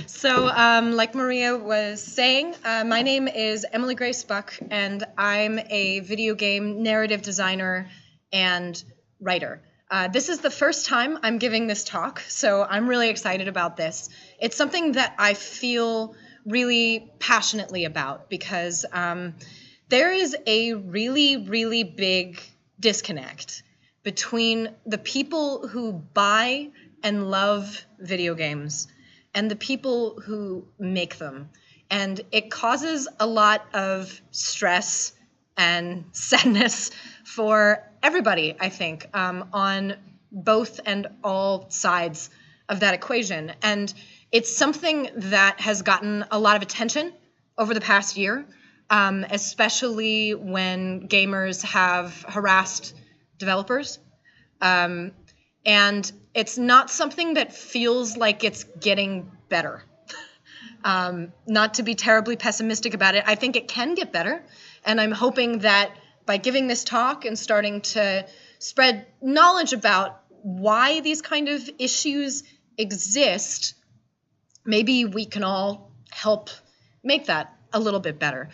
Like Maria was saying, my name is Emily Grace Buck, and I'm a video game narrative designer and writer. This is the first time I'm giving this talk, so I'm really excited about this. It's something that I feel really passionately about because there is a really, really big disconnect between the people who buy and love video games and the people who make them. And it causes a lot of stress and sadness for everybody, I think, on both and all sides of that equation. And it's something that has gotten a lot of attention over the past year, especially when gamers have harassed developers. And it's not something that feels like it's getting better. Not to be terribly pessimistic about it, I think it can get better. And I'm hoping that by giving this talk and starting to spread knowledge about why these kind of issues exist, maybe we can all help make that a little bit better.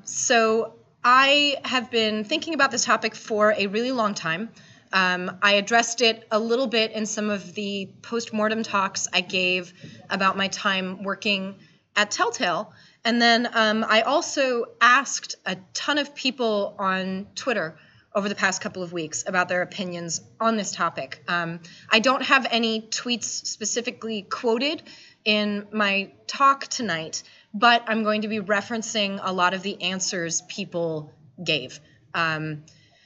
So I have been thinking about this topic for a really long time. I addressed it a little bit in some of the post-mortem talks I gave about my time working at Telltale. And then I also asked a ton of people on Twitter over the past couple of weeks about their opinions on this topic. I don't have any tweets specifically quoted in my talk tonight, but I'm going to be referencing a lot of the answers people gave.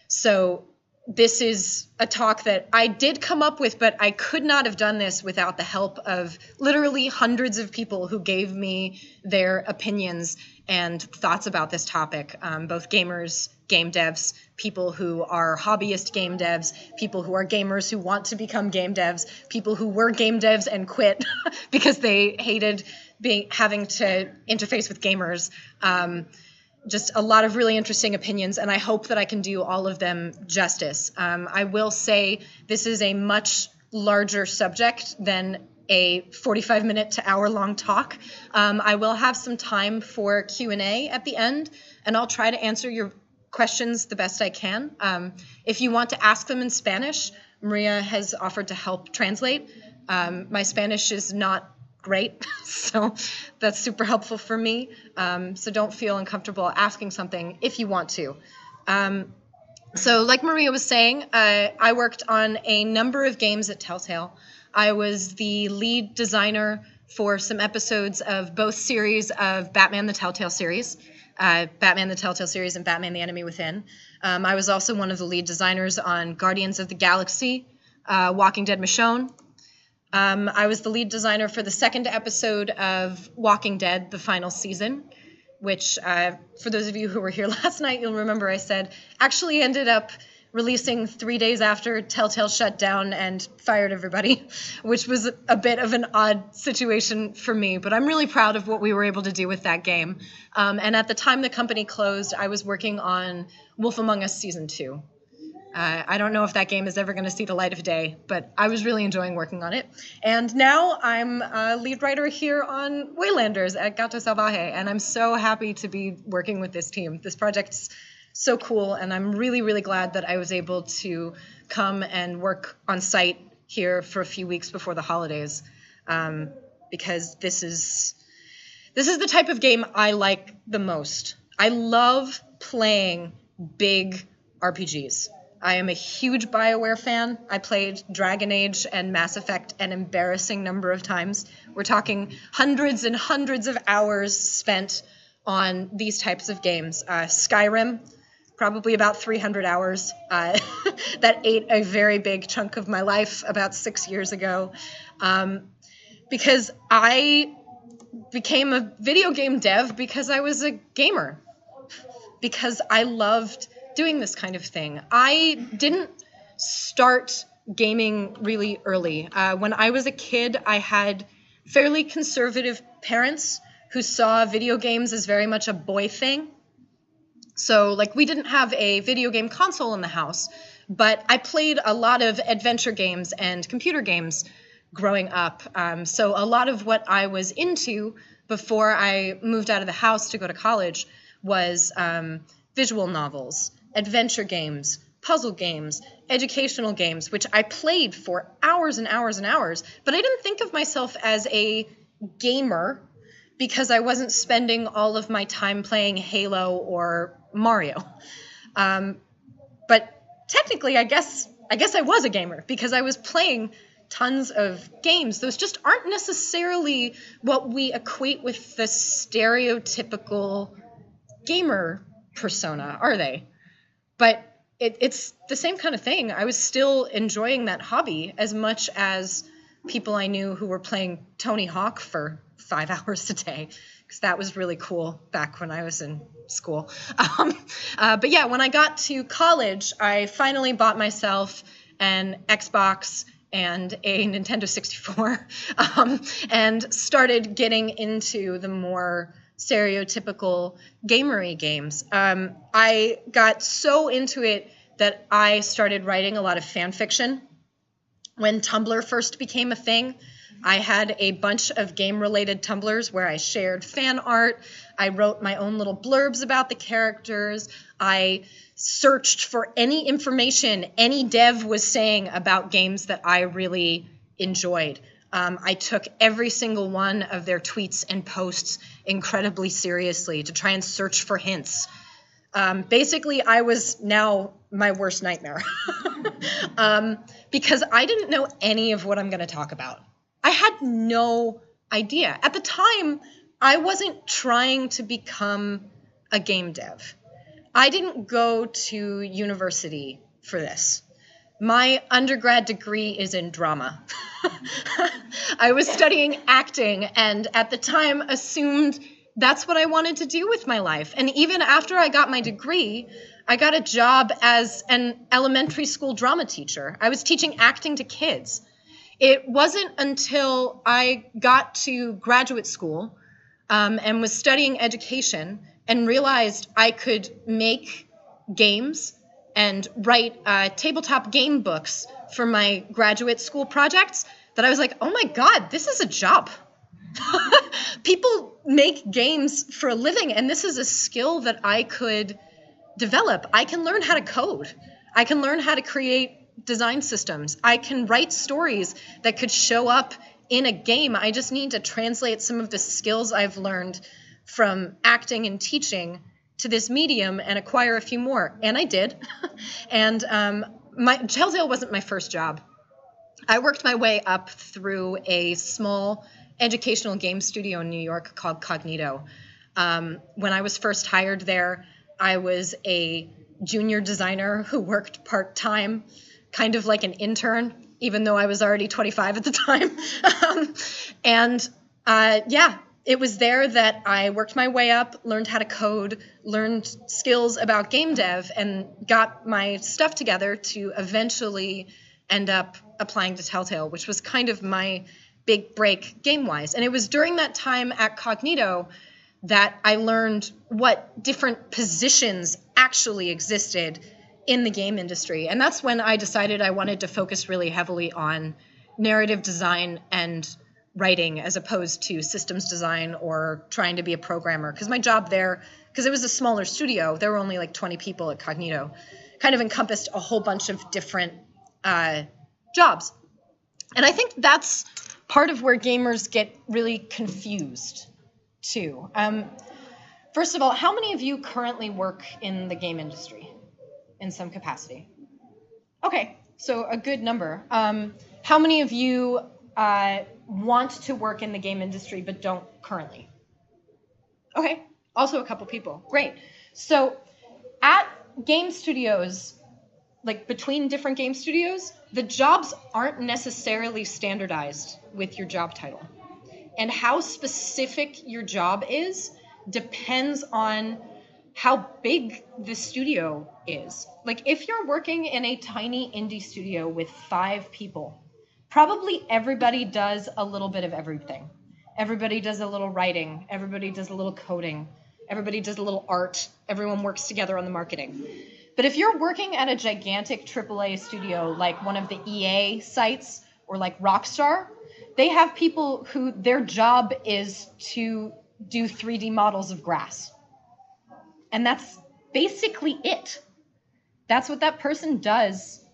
So this is a talk that I did come up with, but I could not have done this without the help of literally hundreds of people who gave me their opinions and thoughts about this topic, both gamers, game devs, people who are hobbyist game devs, people who are gamers who want to become game devs, people who were game devs and quit because they hated having to interface with gamers. Just a lot of really interesting opinions, and I hope that I can do all of them justice. I will say this is a much larger subject than a 45-minute to hour-long talk. I will have some time for Q&A at the end, and I'll try to answer your questions the best I can. If you want to ask them in Spanish, Maria has offered to help translate. My Spanish is not great, so that's super helpful for me. So don't feel uncomfortable asking something if you want to. So like Maria was saying, I worked on a number of games at Telltale. I was the lead designer for some episodes of both series of Batman the Telltale series, Batman the Telltale series and Batman the Enemy Within. I was also one of the lead designers on Guardians of the Galaxy, Walking Dead Michonne. I was the lead designer for the second episode of Walking Dead, the final season, which, for those of you who were here last night, you'll remember I said actually ended up releasing 3 days after Telltale shut down and fired everybody, which was a bit of an odd situation for me. But I'm really proud of what we were able to do with that game. And at the time the company closed, I was working on Wolf Among Us Season 2. I don't know if that game is ever going to see the light of day, but I was really enjoying working on it. And now I'm a lead writer here on Waylanders at Gato Studio, and I'm so happy to be working with this team. This project's so cool, and I'm really, really glad that I was able to come and work on site here for a few weeks before the holidays, because this is the type of game I like the most. I love playing big RPGs. I am a huge BioWare fan. I played Dragon Age and Mass Effect an embarrassing number of times. We're talking hundreds and hundreds of hours spent on these types of games. Skyrim, probably about 300 hours. That ate a very big chunk of my life about 6 years ago. Because I became a video game dev because I was a gamer. Because I loved doing this kind of thing. I didn't start gaming really early. When I was a kid, I had fairly conservative parents who saw video games as very much a boy thing. So, like, we didn't have a video game console in the house, but I played a lot of adventure games and computer games growing up. So a lot of what I was into before I moved out of the house to go to college was visual novels, adventure games, puzzle games, educational games, which I played for hours and hours and hours. But I didn't think of myself as a gamer because I wasn't spending all of my time playing Halo or Mario. But technically, I guess I was a gamer because I was playing tons of games. Those just aren't necessarily what we equate with the stereotypical gamer persona, are they? But it's the same kind of thing. I was still enjoying that hobby as much as people I knew who were playing Tony Hawk for 5 hours a day, because that was really cool back when I was in school. But yeah, when I got to college, I finally bought myself an Xbox and a Nintendo 64, and started getting into the more stereotypical gamery games. I got so into it that I started writing a lot of fan fiction. When Tumblr first became a thing, I had a bunch of game-related Tumblrs where I shared fan art. I wrote my own little blurbs about the characters. I searched for any information any dev was saying about games that I really enjoyed. I took every single one of their tweets and posts incredibly seriously to try and search for hints. Basically, I was now my worst nightmare because I didn't know any of what I'm going to talk about. I had no idea. At the time, I wasn't trying to become a game dev. I didn't go to university for this. My undergrad degree is in drama. I was studying acting and at the time assumed that's what I wanted to do with my life. And even after I got my degree, I got a job as an elementary school drama teacher. I was teaching acting to kids. It wasn't until I got to graduate school and was studying education and realized I could make games and write tabletop game books for my graduate school projects that I was like, oh my God, this is a job. People make games for a living, and this is a skill that I could develop. I can learn how to code. I can learn how to create design systems. I can write stories that could show up in a game. I just need to translate some of the skills I've learned from acting and teaching to this medium and acquire a few more. And I did. And Telltale wasn't my first job. I worked my way up through a small educational game studio in New York called Cognito. When I was first hired there, I was a junior designer who worked part-time, kind of like an intern, even though I was already 25 at the time. It was there that I worked my way up, learned how to code, learned skills about game dev, and got my stuff together to eventually end up applying to Telltale, which was kind of my big break game-wise. And it was during that time at Cognito that I learned what different positions actually existed in the game industry. And that's when I decided I wanted to focus really heavily on narrative design and writing as opposed to systems design or trying to be a programmer. Because my job there, because it was a smaller studio, there were only like 20 people at Cognito, kind of encompassed a whole bunch of different jobs. And I think that's part of where gamers get really confused too. First of all, how many of you currently work in the game industry in some capacity? Okay, so a good number. How many of you want to work in the game industry but don't currently? Okay, also a couple people. Great. So at game studios, like between different game studios, the jobs aren't necessarily standardized with your job title. And how specific your job is depends on how big the studio is. Like if you're working in a tiny indie studio with 5 people, probably everybody does a little bit of everything. Everybody does a little writing. Everybody does a little coding. Everybody does a little art. Everyone works together on the marketing. But if you're working at a gigantic AAA studio like one of the EA sites or like Rockstar, They have people who their job is to do 3D models of grass. And that's basically it. That's what that person does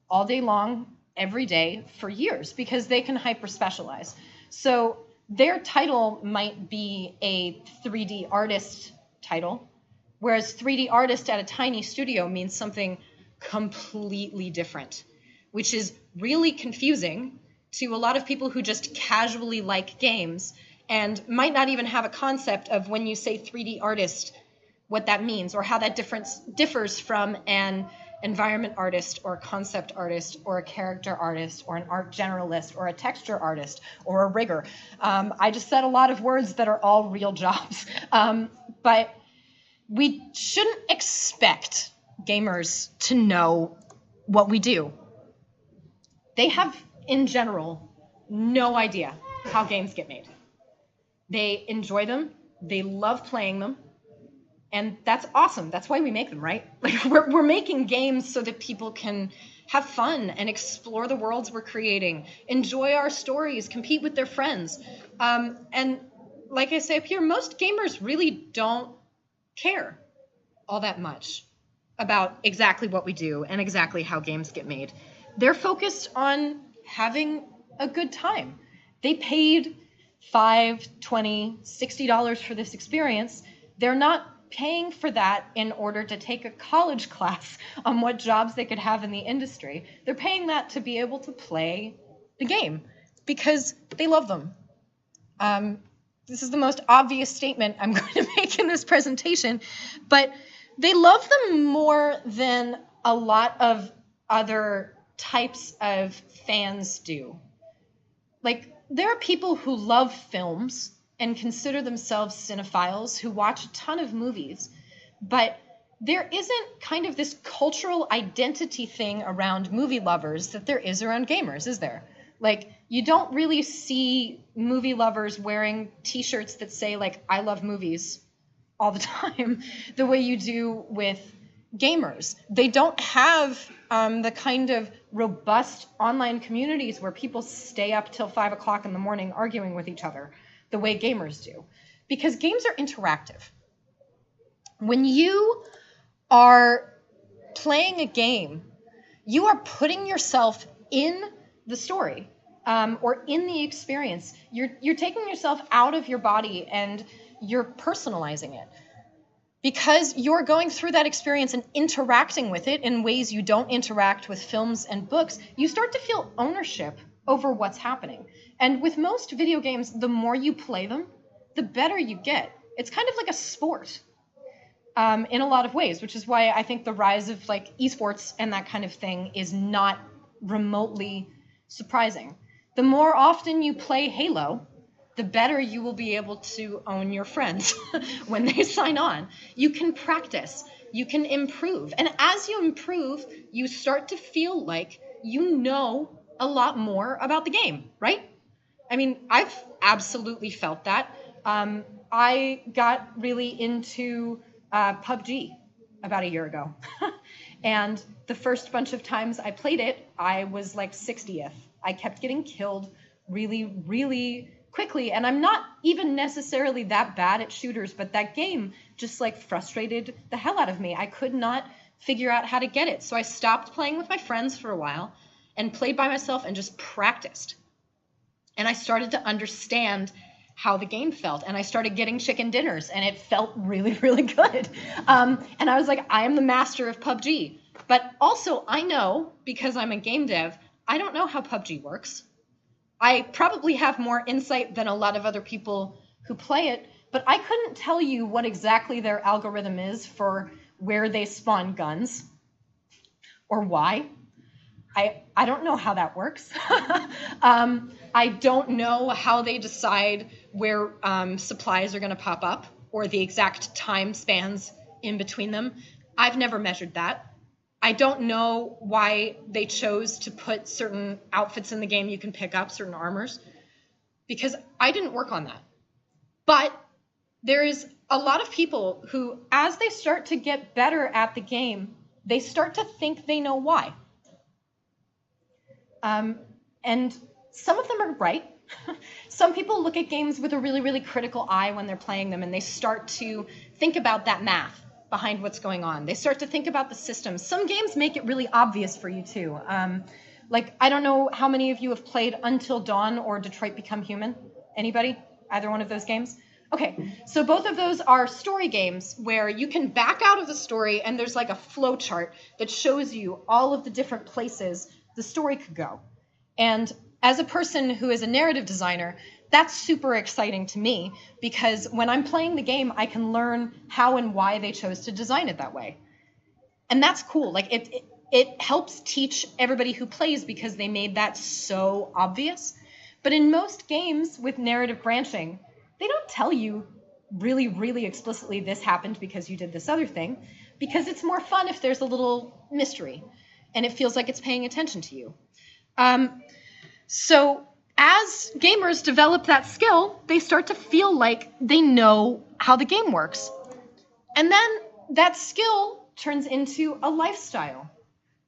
all day long, every day, for years, because they can hyper specialize. So their title might be a 3D artist title, whereas 3D artist at a tiny studio means something completely different, which is really confusing to a lot of people who just casually like games and might not even have a concept of, when you say 3D artist, what that means, or how that differs from an environment artist or a concept artist or a character artist or an art generalist or a texture artist or a rigger. I just said a lot of words that are all real jobs. But we shouldn't expect gamers to know what we do. They have, in general, no idea how games get made. They enjoy them. They love playing them. And that's awesome. That's why we make them, right? Like we're making games so that people can have fun and explore the worlds we're creating, enjoy our stories, compete with their friends. And like I say up here, most gamers really don't care all that much about exactly what we do and exactly how games get made. They're focused on having a good time. They paid $5, $20, $60 for this experience. They're not paying for that in order to take a college class on what jobs they could have in the industry. They're paying that to be able to play the game because they love them. This is the most obvious statement I'm going to make in this presentation, but they love them more than a lot of other types of fans do. Like, there are people who love films and consider themselves cinephiles who watch a ton of movies, but there isn't kind of this cultural identity thing around movie lovers that there is around gamers, is there? Like, you don't really see movie lovers wearing t-shirts that say, like, I love movies all the time, the way you do with gamers. They don't have the kind of robust online communities where people stay up till 5 o'clock in the morning arguing with each other the way gamers do, because games are interactive. When you are playing a game, you are putting yourself in the story or in the experience. You're taking yourself out of your body and you're personalizing it. Because you're going through that experience and interacting with it in ways you don't interact with films and books, you start to feel ownership over what's happening. And with most video games, the more you play them, the better you get. It's kind of like a sport in a lot of ways, which is why I think the rise of like esports and that kind of thing is not remotely surprising. The more often you play Halo, the better you will be able to own your friends when they sign on. You can practice, you can improve. And as you improve, you start to feel like you know a lot more about the game, right? I mean, I've absolutely felt that. I got really into PUBG about a year ago. And the first bunch of times I played it, I was like 60th. I kept getting killed really, really quickly, and I'm not even necessarily that bad at shooters, but that game just like frustrated the hell out of me. I could not figure out how to get it. So I stopped playing with my friends for a while and played by myself and just practiced. And I started to understand how the game felt, and I started getting chicken dinners, and it felt really, really good. And I was like, I am the master of PUBG. But also I know, because I'm a game dev, I don't know how PUBG works. I probably have more insight than a lot of other people who play it, but I couldn't tell you what exactly their algorithm is for where they spawn guns or why. I don't know how that works. I don't know how they decide where supplies are going to pop up or the exact time spans in between them. I've never measured that. I don't know why they chose to put certain outfits in the game you can pick up, certain armors, because I didn't work on that. But there is a lot of people who, as they start to get better at the game, they start to think they know why. And some of them are right. Some people look at games with a really, really critical eye when they're playing them, and they start to think about that math behind what's going on. They start to think about the systems. Some games make it really obvious for you too. Like, I don't know how many of you have played Until Dawn or Detroit Become Human. Anybody? Either one of those games? Okay, so both of those are story games where you can back out of the story and there's like a flow chart that shows you all of the different places the story could go. And as a person who is a narrative designer, that's super exciting to me because when I'm playing the game, I can learn how and why they chose to design it that way. And that's cool. Like it helps teach everybody who plays because they made that so obvious. But in most games with narrative branching, they don't tell you really, really explicitly this happened because you did this other thing, because it's more fun if there's a little mystery and it feels like it's paying attention to you. So as gamers develop that skill, they start to feel like they know how the game works. And then that skill turns into a lifestyle.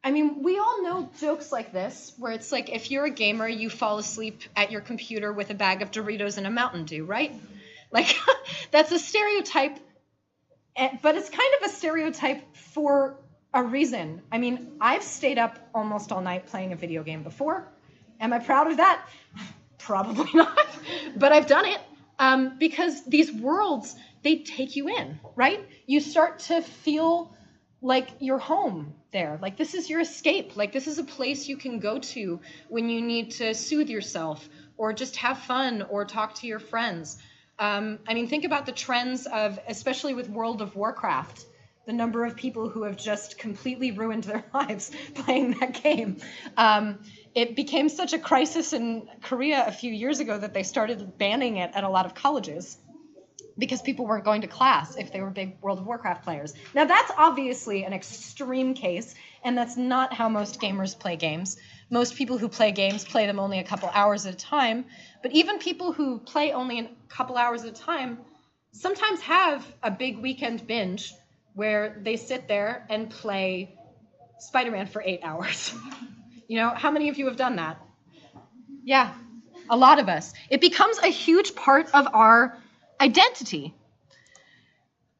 I mean, we all know jokes like this, where it's like, if you're a gamer, you fall asleep at your computer with a bag of Doritos and a Mountain Dew, right? Like, that's a stereotype, but it's kind of a stereotype for a reason. I mean, I've stayed up almost all night playing a video game before. Am I proud of that? Probably not, but I've done it because these worlds, they take you in, right? You start to feel like you're home there. Like, this is your escape. Like, this is a place you can go to when you need to soothe yourself or just have fun or talk to your friends. I mean, think about the trends of, especially with World of Warcraft, the number of people who have just completely ruined their lives playing that game. It became such a crisis in Korea a few years ago that they started banning it at a lot of colleges because people weren't going to class if they were big World of Warcraft players. Now, that's obviously an extreme case, and that's not how most gamers play games. Most people who play games play them only a couple hours at a time, but even people who play only a couple hours at a time sometimes have a big weekend binge where they sit there and play Spider-Man for 8 hours. You know, how many of you have done that? Yeah, a lot of us. It becomes a huge part of our identity.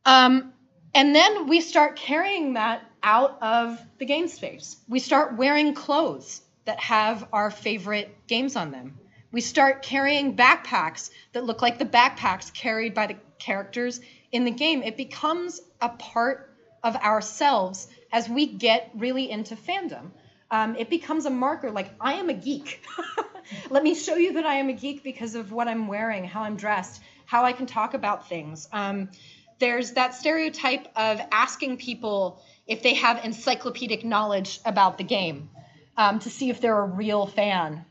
And then we start carrying that out of the game space. We start wearing clothes that have our favorite games on them. We start carrying backpacks that look like the backpacks carried by the characters in the game. It becomes a part of ourselves as we get really into fandom. It becomes a marker, like, I am a geek. Let me show you that I am a geek because of what I'm wearing, how I'm dressed, how I can talk about things. There's that stereotype of asking people if they have encyclopedic knowledge about the game to see if they're a real fan.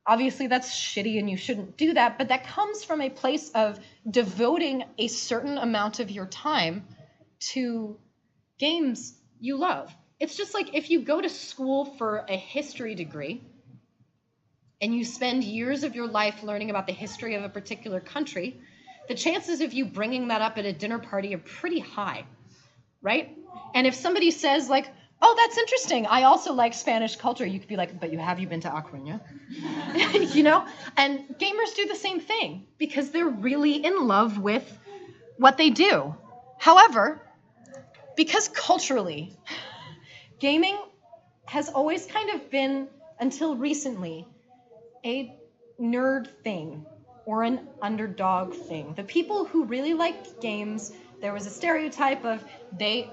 Obviously, that's shitty and you shouldn't do that, but that comes from a place of devoting a certain amount of your time to games you love. It's just like if you go to school for a history degree and you spend years of your life learning about the history of a particular country, the chances of you bringing that up at a dinner party are pretty high, right? And if somebody says, like, oh, that's interesting, I also like Spanish culture, you could be like, but have you been to Coruña? You know? And gamers do the same thing because they're really in love with what they do. However, because culturally, gaming has always kind of been, until recently, a nerd thing or an underdog thing. The people who really liked games, there was a stereotype of they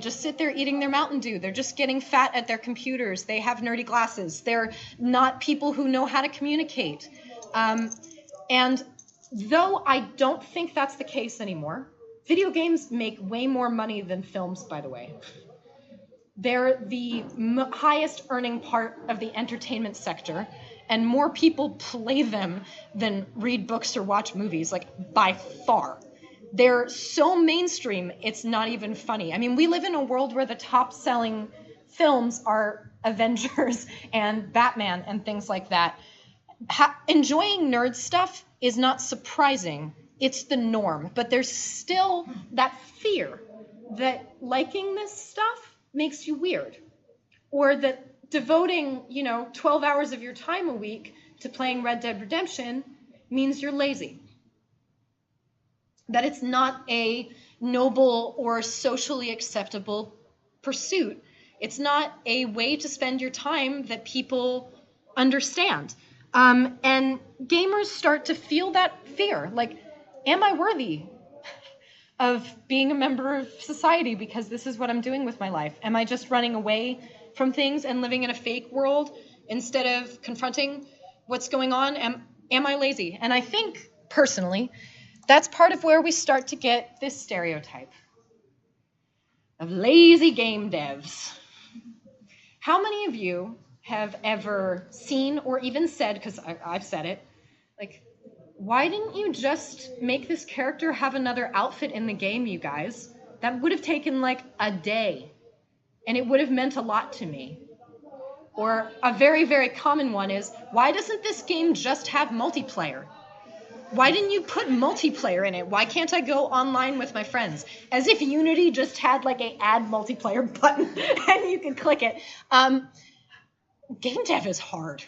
just sit there eating their Mountain Dew. They're just getting fat at their computers. They have nerdy glasses. They're not people who know how to communicate. And though I don't think that's the case anymore, video games make way more money than films, by the way. They're the highest earning part of the entertainment sector, and more people play them than read books or watch movies, like, by far. They're so mainstream, it's not even funny. I mean, we live in a world where the top-selling films are Avengers and Batman and things like that. Enjoying nerd stuff is not surprising. It's the norm. But there's still that fear that liking this stuff makes you weird, or that devoting, 12 hours of your time a week to playing Red Dead Redemption means you're lazy. That it's not a noble or socially acceptable pursuit. It's not a way to spend your time that people understand. And gamers start to feel that fear. Like, am I worthy of being a member of society because this is what I'm doing with my life? Am I just running away from things and living in a fake world instead of confronting what's going on? Am I lazy? And I think, personally, that's part of where we start to get this stereotype of lazy game devs. How many of you have ever seen or even said, because I've said it, like, why didn't you just make this character have another outfit in the game, you guys? That would have taken like a day, and it would have meant a lot to me. Or a very, very common one is, why doesn't this game just have multiplayer? Why didn't you put multiplayer in it? Why can't I go online with my friends? As if Unity just had like a add multiplayer button and you could click it. Game dev is hard.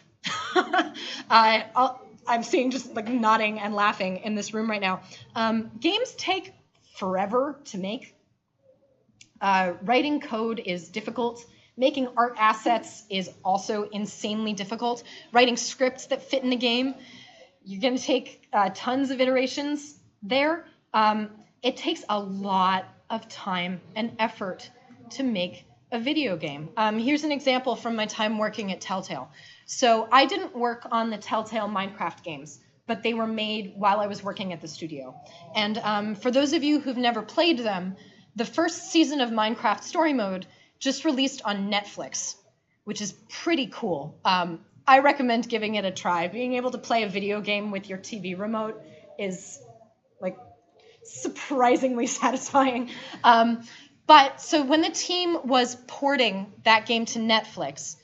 I'm seeing just like nodding and laughing in this room right now. Games take forever to make. Writing code is difficult. Making art assets is also insanely difficult. Writing scripts that fit in a game, you're going to take tons of iterations there. It takes a lot of time and effort to make a video game. Here's an example from my time working at Telltale. So I didn't work on the Telltale Minecraft games, but they were made while I was working at the studio. And for those of you who've never played them, the first season of Minecraft Story Mode just released on Netflix, which is pretty cool. I recommend giving it a try. Being able to play a video game with your TV remote is like surprisingly satisfying. But so when the team was porting that game to Netflix,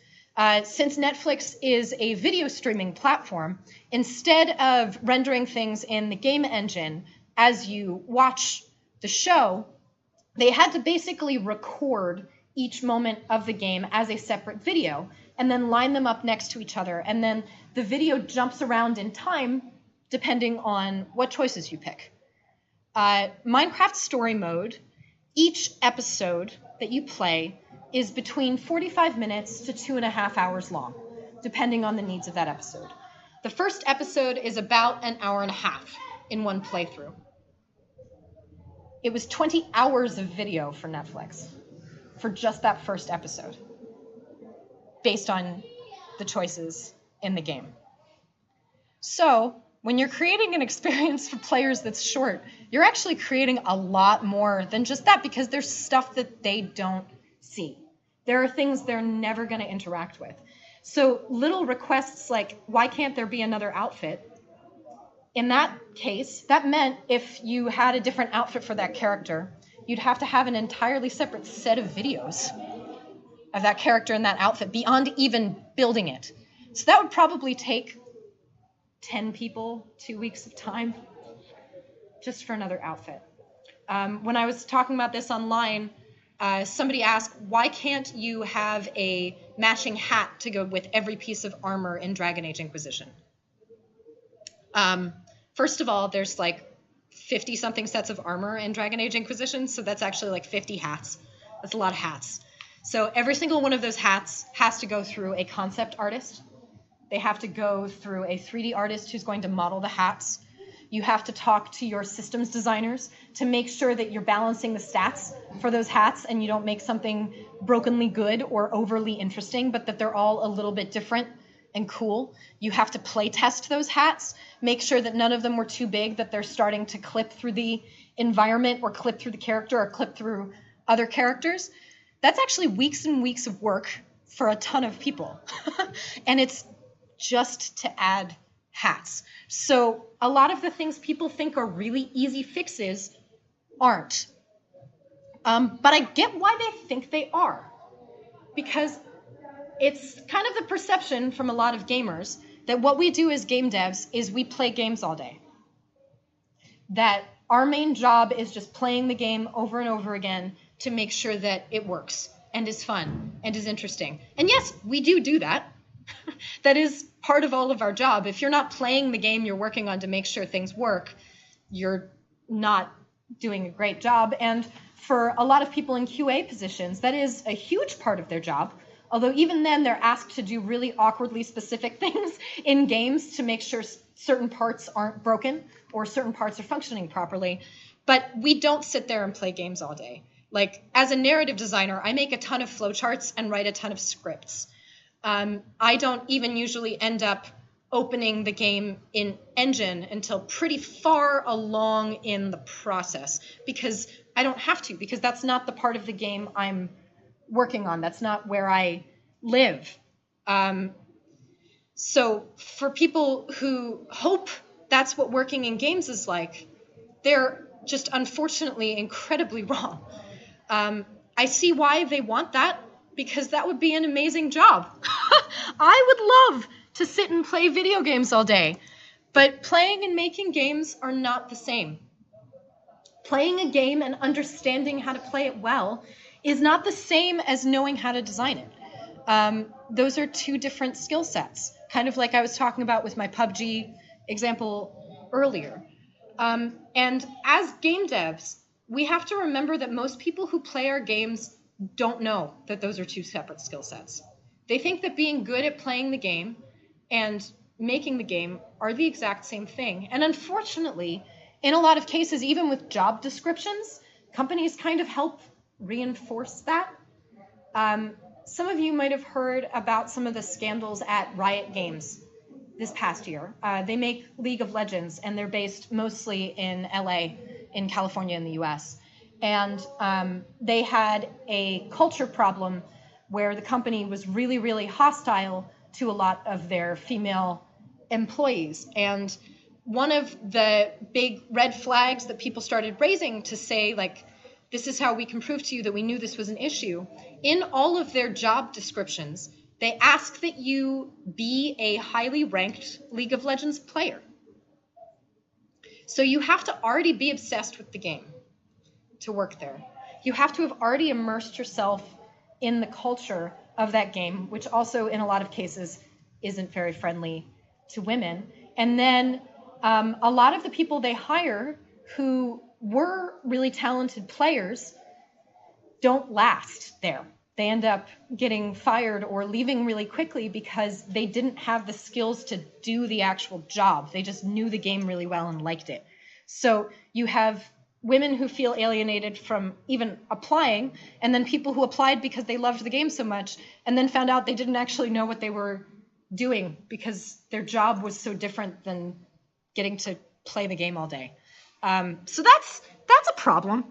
since Netflix is a video streaming platform, instead of rendering things in the game engine as you watch the show, they had to basically record each moment of the game as a separate video and then line them up next to each other. And then the video jumps around in time depending on what choices you pick. Minecraft Story Mode, each episode that you play is between 45 minutes to 2.5 hours long, depending on the needs of that episode. The first episode is about an hour and a half in one playthrough. It was 20 hours of video for Netflix for just that first episode, based on the choices in the game. So when you're creating an experience for players that's short, you're actually creating a lot more than just that, because there's stuff that they don't see. There are things they're never going to interact with. So little requests like, why can't there be another outfit? In that case, that meant if you had a different outfit for that character, you'd have to have an entirely separate set of videos of that character in that outfit beyond even building it. So that would probably take 10 people, 2 weeks of time just for another outfit. When I was talking about this online, somebody asked, why can't you have a matching hat to go with every piece of armor in Dragon Age Inquisition? First of all, there's like 50-something sets of armor in Dragon Age Inquisition, so that's actually like 50 hats. That's a lot of hats. So every single one of those hats has to go through a concept artist. They have to go through a 3D artist who's going to model the hats. You have to talk to your systems designers to make sure that you're balancing the stats for those hats and you don't make something brokenly good or overly interesting, but that they're all a little bit different and cool. You have to play test those hats, make sure that none of them were too big, that they're starting to clip through the environment or clip through the character or clip through other characters. That's actually weeks and weeks of work for a ton of people. And it's just to add hats. So a lot of the things people think are really easy fixes aren't. But I get why they think they are. Because it's kind of the perception from a lot of gamers that what we do as game devs is we play games all day. That our main job is just playing the game over and over again to make sure that it works and is fun and is interesting. And yes, we do that. That is part of all of our job. If you're not playing the game you're working on to make sure things work, you're not doing a great job. And for a lot of people in QA positions, that is a huge part of their job. Although even then, they're asked to do really awkwardly specific things in games to make sure certain parts aren't broken or certain parts are functioning properly. But we don't sit there and play games all day. Like, as a narrative designer, I make a ton of flowcharts and write a ton of scripts. I don't even usually end up opening the game in Engine until pretty far along in the process, because I don't have to, because that's not the part of the game I'm working on. That's not where I live. So for people who hope that's what working in games is like, they're just unfortunately incredibly wrong. I see why they want that, because that would be an amazing job. I would love to sit and play video games all day, but playing and making games are not the same. Playing a game and understanding how to play it well is not the same as knowing how to design it. Those are two different skill sets, kind of like I was talking about with my PUBG example earlier. And as game devs, we have to remember that most people who play our games don't know that those are two separate skill sets. They think that being good at playing the game and making the game are the exact same thing. And unfortunately, in a lot of cases, even with job descriptions, companies kind of help reinforce that. Some of you might have heard about some of the scandals at Riot Games this past year. They make League of Legends, and they're based mostly in LA, in California, in the US. And they had a culture problem where the company was really, really hostile to a lot of their female employees. And one of the big red flags that people started raising to say, like, this is how we can prove to you that we knew this was an issue, in all of their job descriptions, they ask that you be a highly ranked League of Legends player. So you have to already be obsessed with the game to work there. You have to have already immersed yourself in the culture of that game, which also in a lot of cases isn't very friendly to women. And then a lot of the people they hire who were really talented players don't last there. They end up getting fired or leaving really quickly because they didn't have the skills to do the actual job. They just knew the game really well and liked it. So you have women who feel alienated from even applying, and then people who applied because they loved the game so much and then found out they didn't actually know what they were doing because their job was so different than getting to play the game all day. So that's a problem.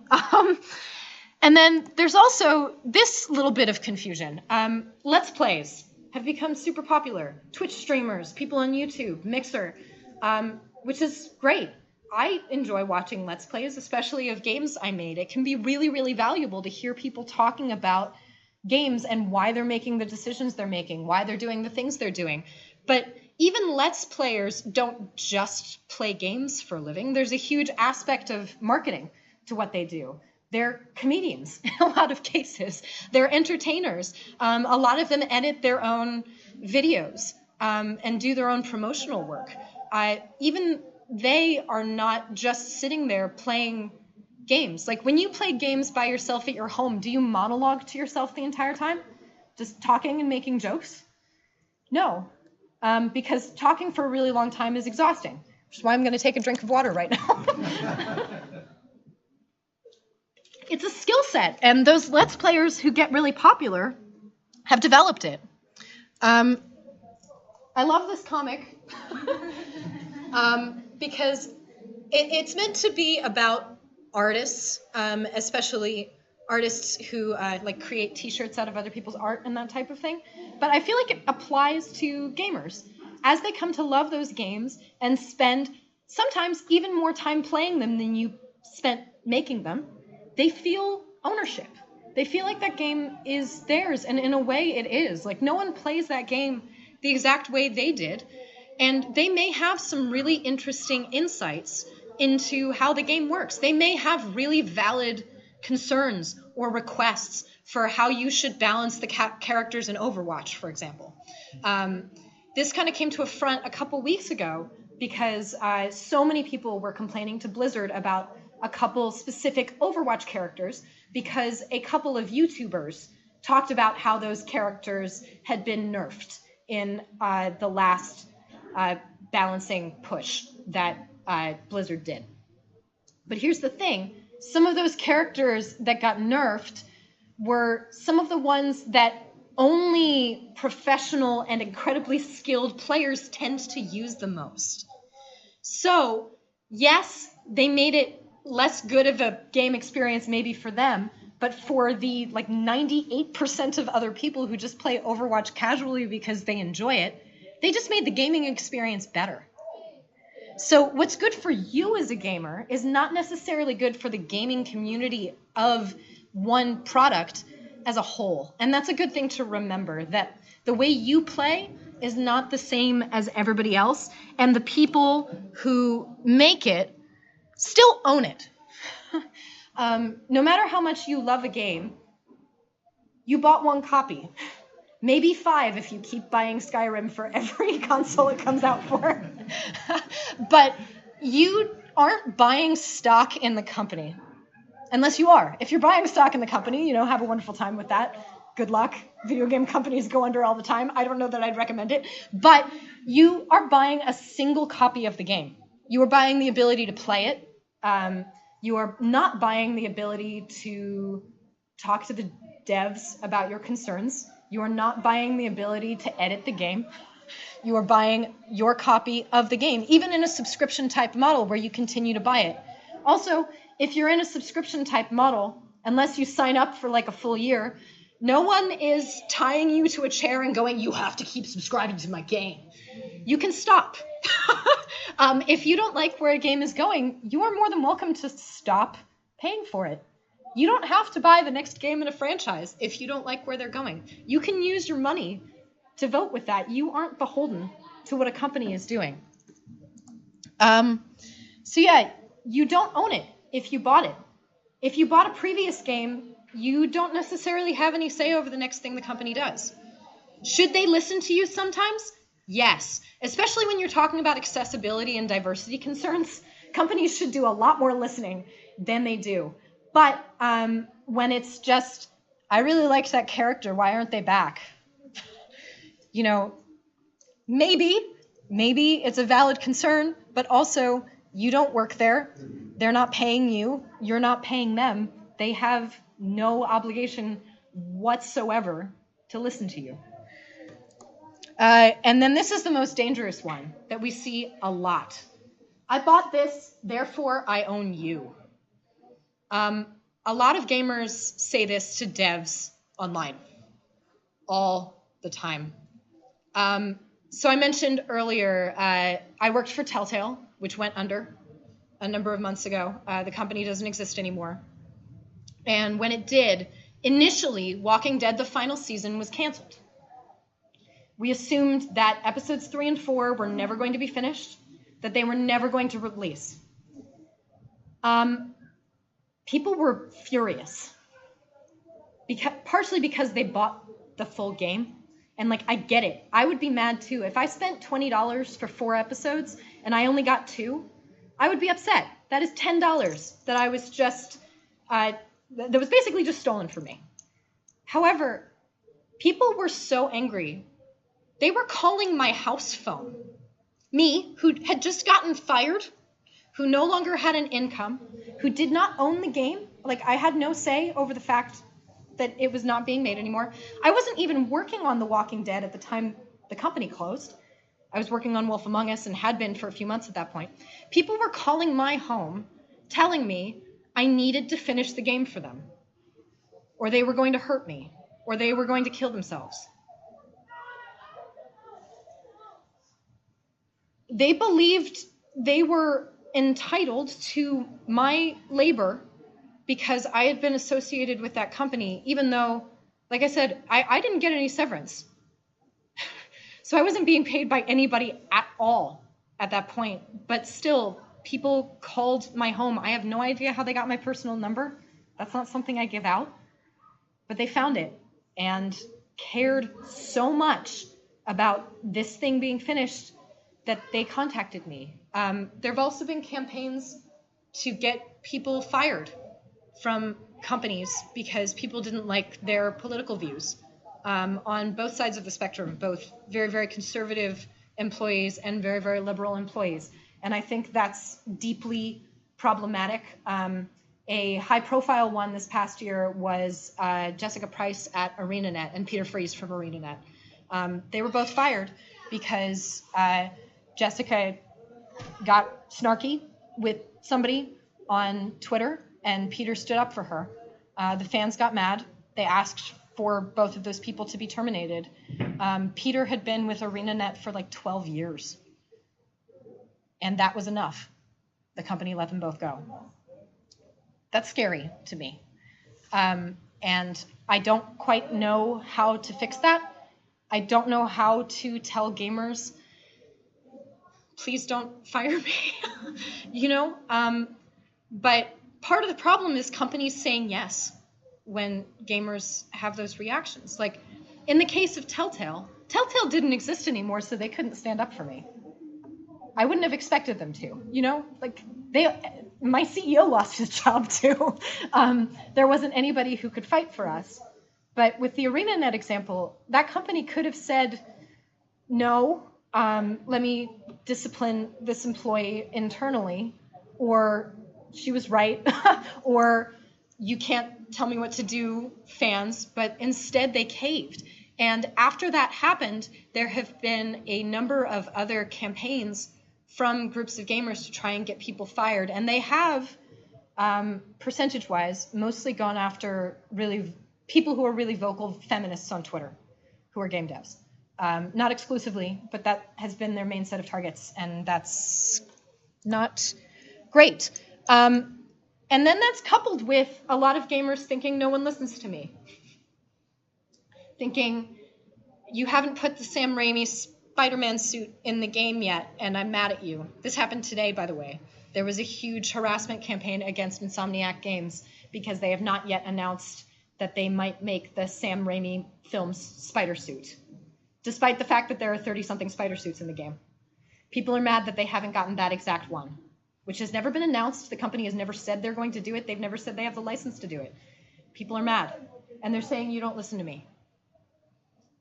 And then there's also this little bit of confusion. Let's Plays have become super popular. Twitch streamers, people on YouTube, Mixer, which is great. I enjoy watching Let's Plays, especially of games I made. It can be really, really valuable to hear people talking about games and why they're making the decisions they're making, why they're doing the things they're doing. But even Let's Players don't just play games for a living. There's a huge aspect of marketing to what they do. They're comedians in a lot of cases. They're entertainers. A lot of them edit their own videos and do their own promotional work. Even they are not just sitting there playing games. Like when you play games by yourself at your home, do you monologue to yourself the entire time? Just talking and making jokes? No, because talking for a really long time is exhausting, which is why I'm going to take a drink of water right now. It's a skill set, and those Let's Players who get really popular have developed it. I love this comic because it's meant to be about artists, especially artists who like create t-shirts out of other people's art and that type of thing. But I feel like it applies to gamers. As they come to love those games and spend sometimes even more time playing them than you spent making them, they feel ownership. They feel like that game is theirs, and in a way it is. Like no one plays that game the exact way they did, and they may have some really interesting insights into how the game works. They may have really valid concerns or requests for how you should balance the characters in Overwatch, for example. this kind of came to a front a couple weeks ago because so many people were complaining to Blizzard about a couple specific Overwatch characters because a couple of YouTubers talked about how those characters had been nerfed in the last balancing push that Blizzard did. But here's the thing. Some of those characters that got nerfed were some of the ones that only professional and incredibly skilled players tend to use the most. So, yes, they made it less good of a game experience maybe for them, but for the 98% of other people who just play Overwatch casually because they enjoy it, they just made the gaming experience better. So what's good for you as a gamer is not necessarily good for the gaming community of one product as a whole. And that's a good thing to remember, that the way you play is not the same as everybody else, and the people who make it still own it. No matter how much you love a game, you bought one copy. Maybe 5 if you keep buying Skyrim for every console it comes out for. But you aren't buying stock in the company. Unless you are. If you're buying stock in the company, have a wonderful time with that. Good luck. Video game companies go under all the time. I don't know that I'd recommend it. But you are buying a single copy of the game. You are buying the ability to play it. You are not buying the ability to talk to the devs about your concerns. You are not buying the ability to edit the game. You are buying your copy of the game, even in a subscription type model where you continue to buy it. Also, if you're in a subscription type model, unless you sign up for a full year, no one is tying you to a chair and going, you have to keep subscribing to my game. You can stop. If you don't like where a game is going, you are more than welcome to stop paying for it. You don't have to buy the next game in a franchise if you don't like where they're going. You can use your money to vote with that. You aren't beholden to what a company is doing. So yeah, you don't own it if you bought it. If you bought a previous game, you don't necessarily have any say over the next thing the company does. Should they listen to you sometimes? Yes. Especially when you're talking about accessibility and diversity concerns. Companies should do a lot more listening than they do. But when it's just, I really liked that character, why aren't they back? Maybe it's a valid concern, but also you don't work there. They're not paying you. You're not paying them. They have no obligation whatsoever to listen to you. And then this is the most dangerous one that we see a lot. I bought this, therefore I own you. A lot of gamers say this to devs online all the time. So I mentioned earlier, I worked for Telltale, which went under a number of months ago. The company doesn't exist anymore. And when it did, initially, Walking Dead, the final season, was canceled. We assumed that episodes 3 and 4 were never going to be finished, that they were never going to release. People were furious, partially because they bought the full game. And I get it. I would be mad too. If I spent $20 for 4 episodes and I only got 2, I would be upset. That is $10 that I was just, that was basically just stolen from me. However, people were so angry. They were calling my house phone. Me, who had just gotten fired, who no longer had an income, who did not own the game. I had no say over the fact that it was not being made anymore. I wasn't even working on The Walking Dead at the time the company closed. I was working on Wolf Among Us and had been for a few months at that point. People were calling my home, telling me I needed to finish the game for them, or they were going to hurt me, or they were going to kill themselves. They believed they were entitled to my labor because I had been associated with that company, even though, like I said, I didn't get any severance. So I wasn't being paid by anybody at all at that point. But still, people called my home. I have no idea how they got my personal number. That's not something I give out. But they found it and cared so much about this thing being finished that they contacted me. There have also been campaigns to get people fired from companies because people didn't like their political views, on both sides of the spectrum, both very, very conservative employees and very, very liberal employees. And I think that's deeply problematic. A high-profile one this past year was Jessica Price at ArenaNet and Peter Freeze from ArenaNet. They were both fired because Jessica got snarky with somebody on Twitter, and Peter stood up for her. The fans got mad. They asked for both of those people to be terminated. Peter had been with ArenaNet for like 12 years, and that was enough. The company let them both go. That's scary to me. And I don't quite know how to fix that. I don't know how to tell gamers, please don't fire me, But part of the problem is companies saying yes when gamers have those reactions. Like in the case of Telltale didn't exist anymore, so they couldn't stand up for me. I wouldn't have expected them to, Like my CEO lost his job too. There wasn't anybody who could fight for us. But with the ArenaNet example, that company could have said, no, let me discipline this employee internally, or she was right, or you can't tell me what to do, fans. But instead they caved. And after that happened, there have been a number of other campaigns from groups of gamers to try and get people fired. And they have, percentage-wise, mostly gone after really people who are really vocal feminists on Twitter, who are game devs. Not exclusively, but that has been their main set of targets, and that's not great. And then that's coupled with a lot of gamers thinking no one listens to me. Thinking, you haven't put the Sam Raimi Spider-Man suit in the game yet, and I'm mad at you. This happened today, by the way. There was a huge harassment campaign against Insomniac Games because they have not yet announced that they might make the Sam Raimi film's spider suit, despite the fact that there are 30-something spider suits in the game. People are mad that they haven't gotten that exact one, which has never been announced. The company has never said they're going to do it. They've never said they have the license to do it. People are mad, and they're saying, you don't listen to me.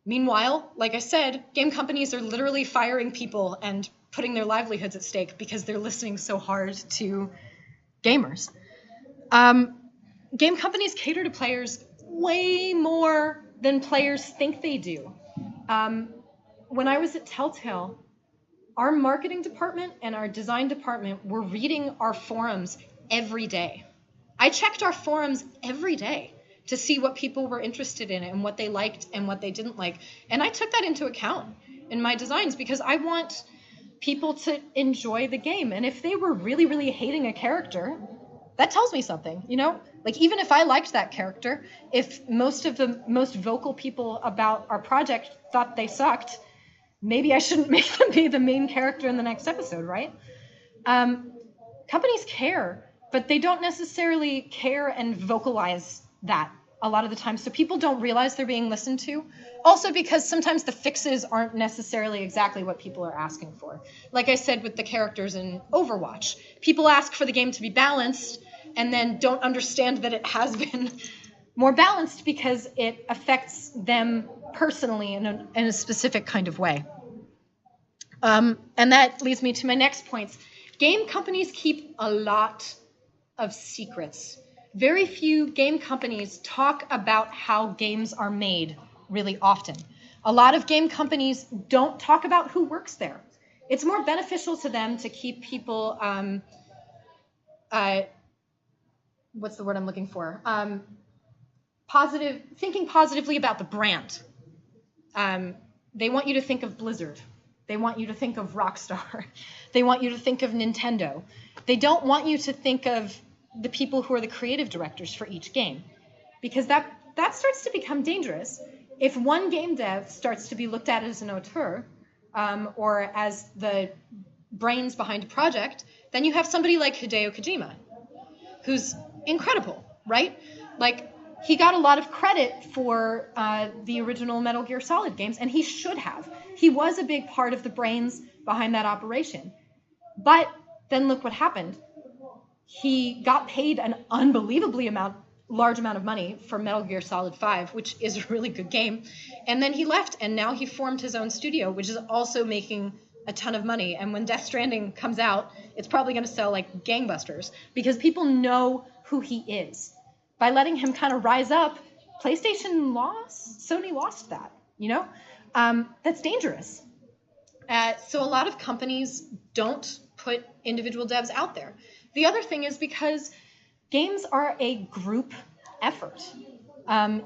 Meanwhile, like I said, game companies are literally firing people and putting their livelihoods at stake because they're listening so hard to gamers. Game companies cater to players way more than players think they do. When I was at Telltale, our marketing department and our design department were reading our forums every day. I checked our forums every day to see what people were interested in and what they liked and what they didn't like. And I took that into account in my designs because I want people to enjoy the game. And if they were really, really hating a character, that tells me something, Like, even if I liked that character, if most of the most vocal people about our project thought they sucked, maybe I shouldn't make them be the main character in the next episode, right? Companies care, but they don't necessarily care and vocalize that a lot of the time, so people don't realize they're being listened to. Also because sometimes the fixes aren't necessarily exactly what people are asking for. Like I said with the characters in Overwatch, people ask for the game to be balanced and then don't understand that it has been more balanced because it affects them personally in a specific kind of way. And that leads me to my next points. Game companies keep a lot of secrets. Very few game companies talk about how games are made really often. A lot of game companies don't talk about who works there. It's more beneficial to them to keep people, what's the word I'm looking for? Thinking positively about the brand. They want you to think of Blizzard. They want you to think of Rockstar. They want you to think of Nintendo. They don't want you to think of the people who are the creative directors for each game, because that starts to become dangerous. If one game dev starts to be looked at as an auteur, or as the brains behind a project, then you have somebody like Hideo Kojima, who's incredible, right? Like, he got a lot of credit for the original Metal Gear Solid games, and he should have. He was a big part of the brains behind that operation. But then look what happened. He got paid an unbelievably large amount of money for Metal Gear Solid 5, which is a really good game. And then he left, and now he formed his own studio, which is also making a ton of money. And when Death Stranding comes out, it's probably going to sell like gangbusters because people know who he is. By letting him kind of rise up, Sony lost that, you know? That's dangerous. So a lot of companies don't put individual devs out there. The other thing is because games are a group effort.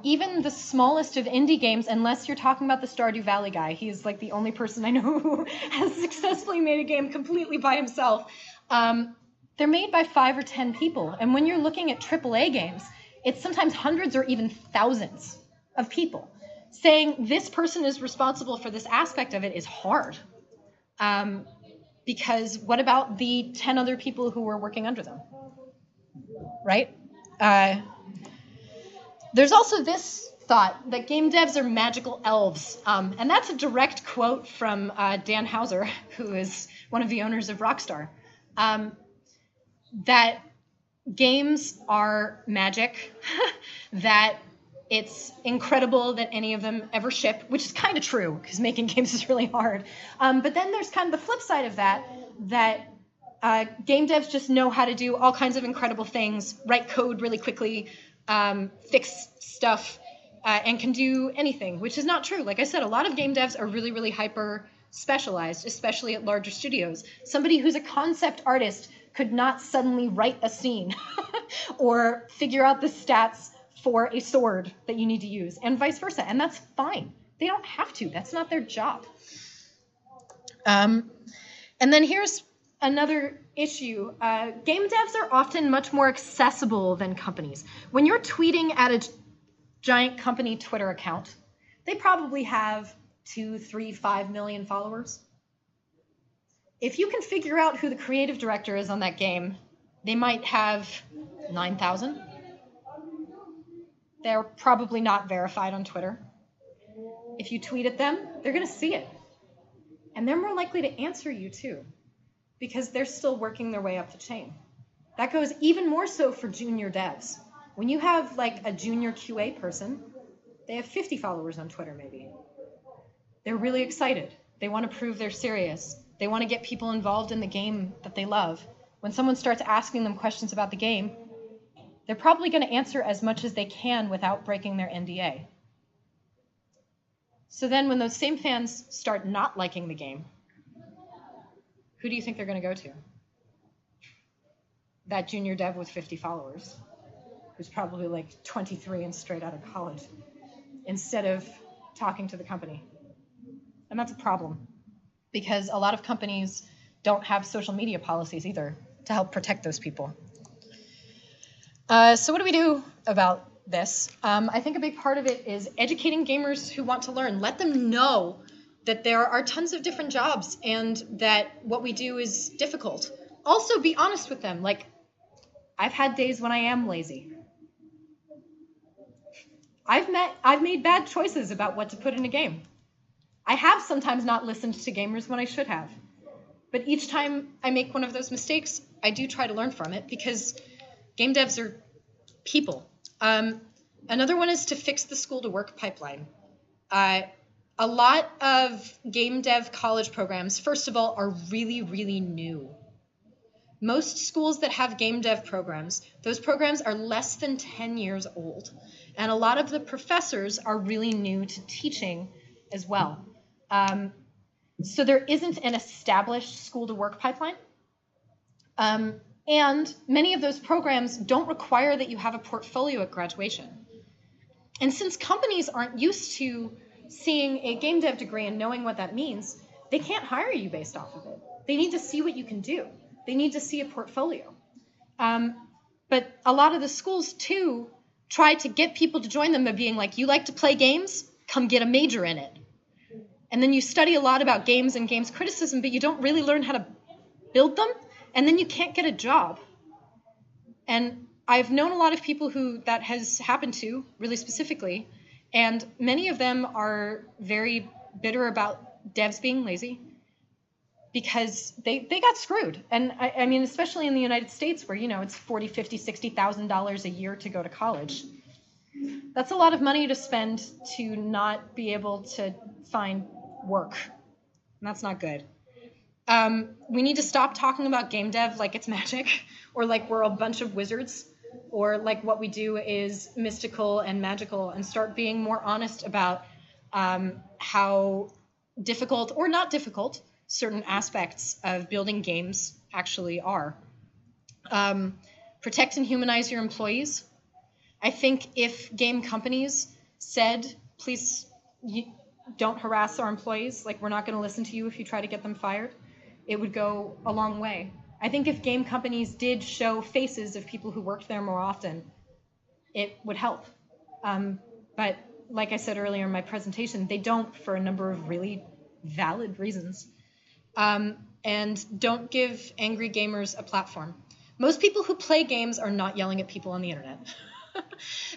Even the smallest of indie games, unless you're talking about the Stardew Valley guy, he's like the only person I know who has successfully made a game completely by himself. They're made by 5 or 10 people. And when you're looking at AAA games, it's sometimes hundreds or even thousands of people. Saying this person is responsible for this aspect of it is hard. Because what about the 10 other people who were working under them? Right? There's also this thought that game devs are magical elves. And that's a direct quote from Dan Houser, who is one of the owners of Rockstar. That games are magic, that it's incredible that any of them ever ship, which is kind of true, because making games is really hard. But then there's kind of the flip side of that game devs just know how to do all kinds of incredible things, write code really quickly, fix stuff, and can do anything, which is not true. Like I said, a lot of game devs are really, really hyper specialized, especially at larger studios. Somebody who's a concept artist could not suddenly write a scene or figure out the stats for a sword that you need to use, and vice versa. And that's fine. They don't have to. That's not their job. And then here's another issue. Game devs are often much more accessible than companies. When you're tweeting at a giant company Twitter account, they probably have 2, 3, 5 million followers. If you can figure out who the creative director is on that game, they might have 9,000. They're probably not verified on Twitter. If you tweet at them, they're going to see it. And they're more likely to answer you too, because they're still working their way up the chain. That goes even more so for junior devs. When you have like a junior QA person, they have 50 followers on Twitter maybe. They're really excited. They want to prove they're serious. They want to get people involved in the game that they love. When someone starts asking them questions about the game, they're probably going to answer as much as they can without breaking their NDA. So then when those same fans start not liking the game, who do you think they're going to go to? That junior dev with 50 followers, who's probably like 23 and straight out of college, instead of talking to the company. And that's a problem, because a lot of companies don't have social media policies either to help protect those people. So what do we do about this? I think a big part of it is educating gamers who want to learn. Let them know that there are tons of different jobs and that what we do is difficult. Also, be honest with them. Like, I've had days when I am lazy. I've made bad choices about what to put in a game. I have sometimes not listened to gamers when I should have. But each time I make one of those mistakes, I do try to learn from it, because game devs are people. Another one is to fix the school-to-work pipeline. A lot of game dev college programs, first of all, are really, really new. Most schools that have game dev programs, those programs are less than 10 years old. And a lot of the professors are really new to teaching as well. So there isn't an established school-to-work pipeline. And many of those programs don't require that you have a portfolio at graduation. And since companies aren't used to seeing a game dev degree and knowing what that means, they can't hire you based off of it. They need to see what you can do. They need to see a portfolio. But a lot of the schools, too, try to get people to join them by being like, you like to play games? Come get a major in it. And then you study a lot about games and games criticism, but you don't really learn how to build them, and then you can't get a job. And I've known a lot of people who that has happened to, really specifically, and many of them are very bitter about devs being lazy because they got screwed. And I mean, especially in the United States where, you know, it's $40,000, $50,000, $60,000 a year to go to college. That's a lot of money to spend to not be able to find work. And that's not good. We need to stop talking about game dev like it's magic, or like we're a bunch of wizards, or like what we do is mystical and magical, and start being more honest about how difficult or not difficult certain aspects of building games actually are. Protect and humanize your employees. I think if game companies said, please don't harass our employees, like we're not going to listen to you if you try to get them fired, it would go a long way. I think if game companies did show faces of people who worked there more often, it would help. But like I said earlier in my presentation, they don't for a number of really valid reasons. And don't give angry gamers a platform. Most people who play games are not yelling at people on the internet.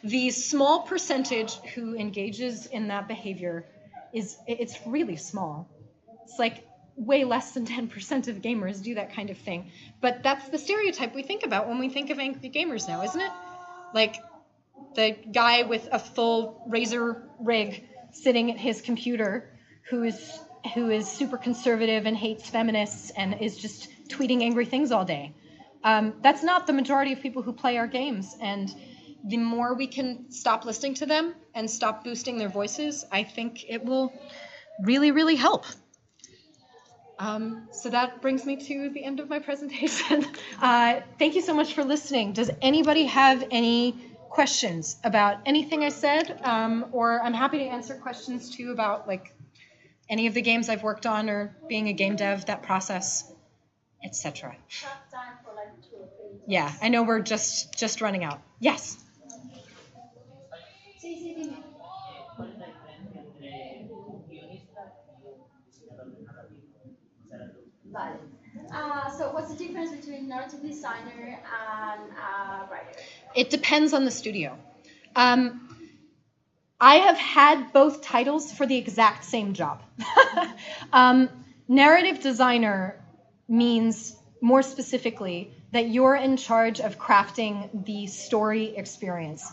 The small percentage who engages in that behavior it's really small. It's like way less than 10% of gamers do that kind of thing. But that's the stereotype we think about when we think of angry gamers now, isn't it? Like the guy with a full Razer rig sitting at his computer who is super conservative and hates feminists and is just tweeting angry things all day. That's not the majority of people who play our games. And the more we can stop listening to them and stop boosting their voices, I think it will really, really help. So that brings me to the end of my presentation. Thank you so much for listening. Does anybody have any questions about anything I said? Or I'm happy to answer questions too about like any of the games I've worked on or being a game dev, that process, etc. Yeah, I know we're just running out. Yes. Vale. So what's the difference between narrative designer and writer? It depends on the studio. I have had both titles for the exact same job. Narrative designer means, more specifically, that you're in charge of crafting the story experience.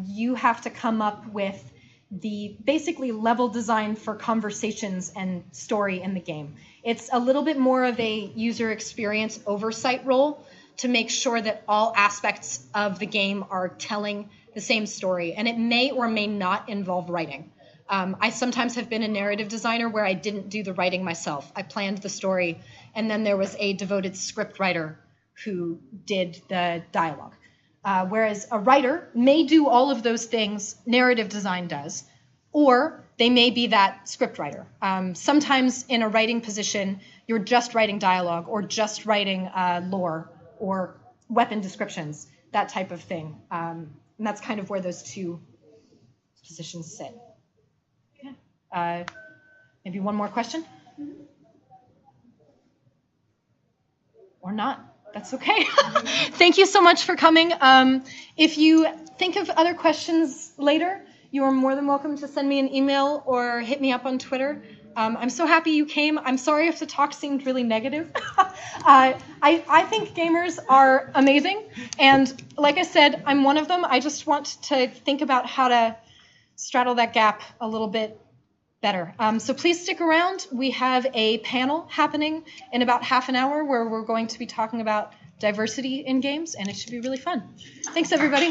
You have to come up with the basically level design for conversations and story in the game. It's a little bit more of a user experience oversight role to make sure that all aspects of the game are telling the same story, and it may or may not involve writing. I sometimes have been a narrative designer where I didn't do the writing myself. I planned the story, and then there was a devoted script writer who did the dialogue. Whereas a writer may do all of those things narrative design does, or they may be that script writer. Sometimes in a writing position, you're just writing dialogue or just writing lore or weapon descriptions, that type of thing. And that's kind of where those two positions sit. Yeah. Maybe one more question? Or not. That's okay. Thank you so much for coming. If you think of other questions later, you are more than welcome to send me an email or hit me up on Twitter. I'm so happy you came. I'm sorry if the talk seemed really negative. I think gamers are amazing. And like I said, I'm one of them. I just want to think about how to straddle that gap a little bit better. So please stick around. We have a panel happening in about half an hour where we're going to be talking about diversity in games, and it should be really fun. Thanks, everybody.